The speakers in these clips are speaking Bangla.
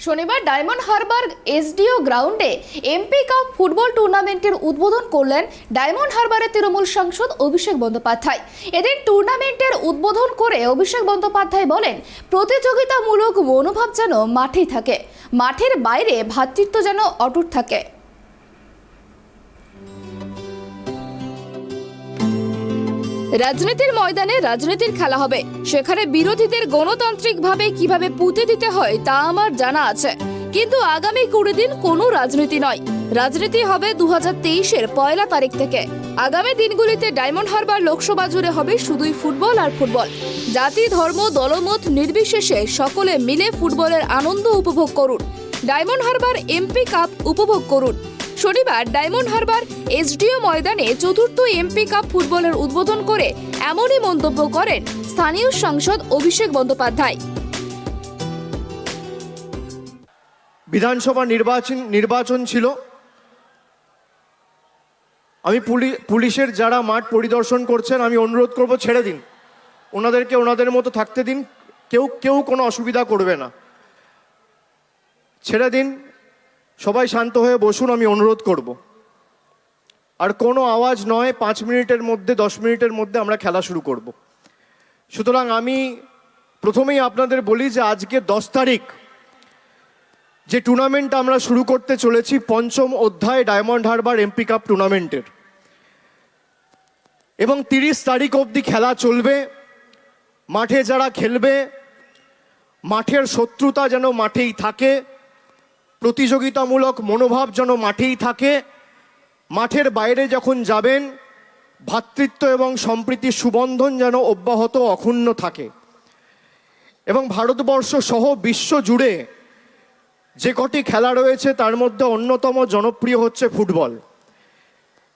শনিবার ডায়মন্ড হারবার এসডিও গ্রাউন্ডে এমপি কাপ ফুটবল টুর্নামেন্টের উদ্বোধন করলেন ডায়মন্ড হারবারের তৃণমূল সাংসদ অভিষেক বন্দ্যোপাধ্যায়। এদিন টুর্নামেন্টের উদ্বোধন করে অভিষেক বন্দ্যোপাধ্যায় বলেন, প্রতিযোগিতামূলক মনোভাব যেন মাঠেই থাকে, মাঠের বাইরে ভ্রাতৃত্ব যেন অটুট থাকে। রাজনীতির ময়দানে রাজনীতির খেলা হবে, সেখানে বিরোধীদের গণতান্ত্রিকভাবে কিভাবে পুঁতে দিতে হয় তা আমার জানা আছে, কিন্তু আগামী 20 দিন কোনো রাজনীতি নয়, রাজনীতি হবে 2023-এর 1 তারিখ থেকে। আগামী দিনগুলিতে ডায়মন্ড হারবার লোকসভা জুড়ে হবে শুধুই ফুটবল আর ফুটবল। জাতি, ধর্ম, দলমত নির্বিশেষে সকলে মিলে ফুটবলের আনন্দ উপভোগ করুন, ডায়মন্ড হারবার এমপি কাপ উপভোগ করুন। শনিবার ডায়মন্ড হারবার এসডিও ময়দানে 4র্থ এমপি কাপ ফুটবলের উদ্বোধন করে এমনই মন্তব্য করেন স্থানীয় সাংসদ অভিষেক বন্দ্যোপাধ্যায়। বিধানসভা নির্বাচন ছিল, আমি পুলিশের যারা মাঠ পরিদর্শন করছেন আমি অনুরোধ করব, ছেড়ে দিন ওনাদেরকে, ওনাদের মতো থাকতে দিন, কেউ কোনো অসুবিধা করবে না, ছেড়ে দিন, সবাই শান্ত হয়ে বসুন, আমি অনুরোধ করব। আর কোনো আওয়াজ নয়, 5 মিনিটের মধ্যে 10 মিনিটের মধ্যে আমরা খেলা শুরু করব। সুতরাং আমি প্রথমেই আপনাদের বলি যে আজকে 10 তারিখ যে টুর্নামেন্ট আমরা শুরু করতে চলেছি, 5ম অধ্যায় ডায়মন্ড হারবার এমপি কাপ টুর্নামেন্টের, এবং 30 তারিখ অবধি খেলা চলবে। মাঠে যারা খেলবে, মাঠের শত্রুতা যেন মাঠেই থাকে, প্রতিযোগিতামূলক মনোভাব যেন মাঠেই থাকে, মাঠের বাইরে যখন যাবেন ভ্রাতৃত্ব এবং সম্প্রীতির সুবন্ধন যেন অব্যাহত অক্ষুণ্ণ থাকে। এবং ভারতবর্ষ সহ বিশ্ব জুড়ে যে কটি খেলা রয়েছে তার মধ্যে অন্যতম জনপ্রিয় হচ্ছে ফুটবল।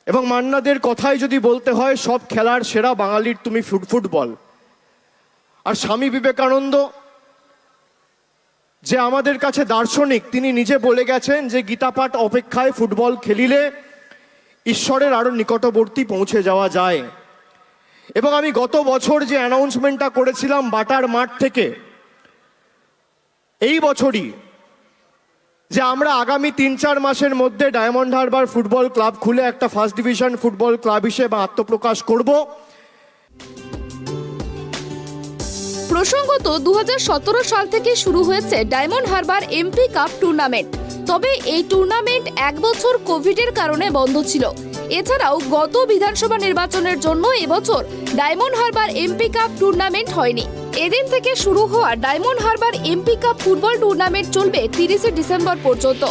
এবং মান্নাদের কথাই যদি বলতে হয়, সব খেলার সেরা বাঙালির তুমি ফুটবল। আর স্বামী বিবেকানন্দ যে আমাদের কাছে দার্শনিক, তিনি নিজে বলে গেছেন যে গীতাপাঠ অপেক্ষায় ফুটবল খেলিলে ঈশ্বরের আরো নিকটবর্তী পৌঁছে যাওয়া যায়। এবং আমি গত বছর যে অ্যানাউন্সমেন্টটা করেছিলাম বাটার মাঠ থেকে, এই বছরই যে আমরা আগামী 3-4 মাসের মধ্যে ডায়মন্ড হারবার ফুটবল ক্লাব খুলে একটা ফার্স্ট ডিভিশন ফুটবল ক্লাব হিসেবে আত্মপ্রকাশ করব। প্রসঙ্গত 2017 সাল থেকে শুরু হয়েছে diamond Harbour MP cup tournament. তবে এই টুর্নামেন্ট 1 বছর কোভিডের কারণে বন্ধ ছিল। এছাড়াও গত বিধানসভা নির্বাচনের জন্য এবছর diamond Harbour MP cup tournament হয়নি। এদিন থেকে শুরু হওয়া diamond Harbour MP cup football tournament চলবে 30 ডিসেম্বর পর্যন্ত।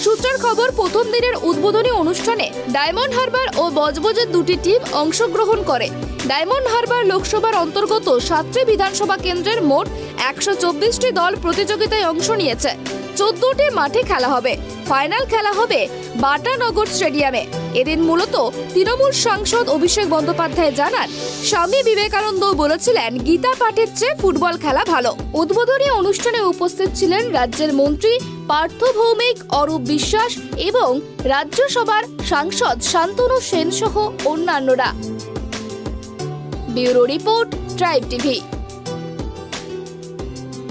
সূত্রের খবর, প্রথম দিনের উদ্বোধনী অনুষ্ঠানে ডায়মন্ড হারবার ও বজবজের 2টি টিম অংশগ্রহণ করে। ডায়মন্ড হারবার লোকসভার অন্তর্গত 7টি বিধানসভা কেন্দ্রের মোট 124টি দল প্রতিযোগিতায় অংশ নিয়েছে। 14টি মাঠে খেলা হবে, ফাইনাল খেলা হবে বাটানগর স্টেডিয়ামে। এদিন মূলত তৃণমূল সাংসদ অভিষেক বন্দ্যোপাধ্যায় জানান, স্বামী বিবেকানন্দ বলেছিলেন গীতা পাঠের চেয়ে ফুটবল খেলা ভালো। উদ্বোধনী অনুষ্ঠানে উপস্থিত ছিলেন রাজ্যের মন্ত্রী পার্থ ভৌমিক, অরূপ বিশ্বাস এবং রাজ্যসভার সাংসদ শান্তনু সেন সহ অন্যান্যরা। Bureau report, tribe TV.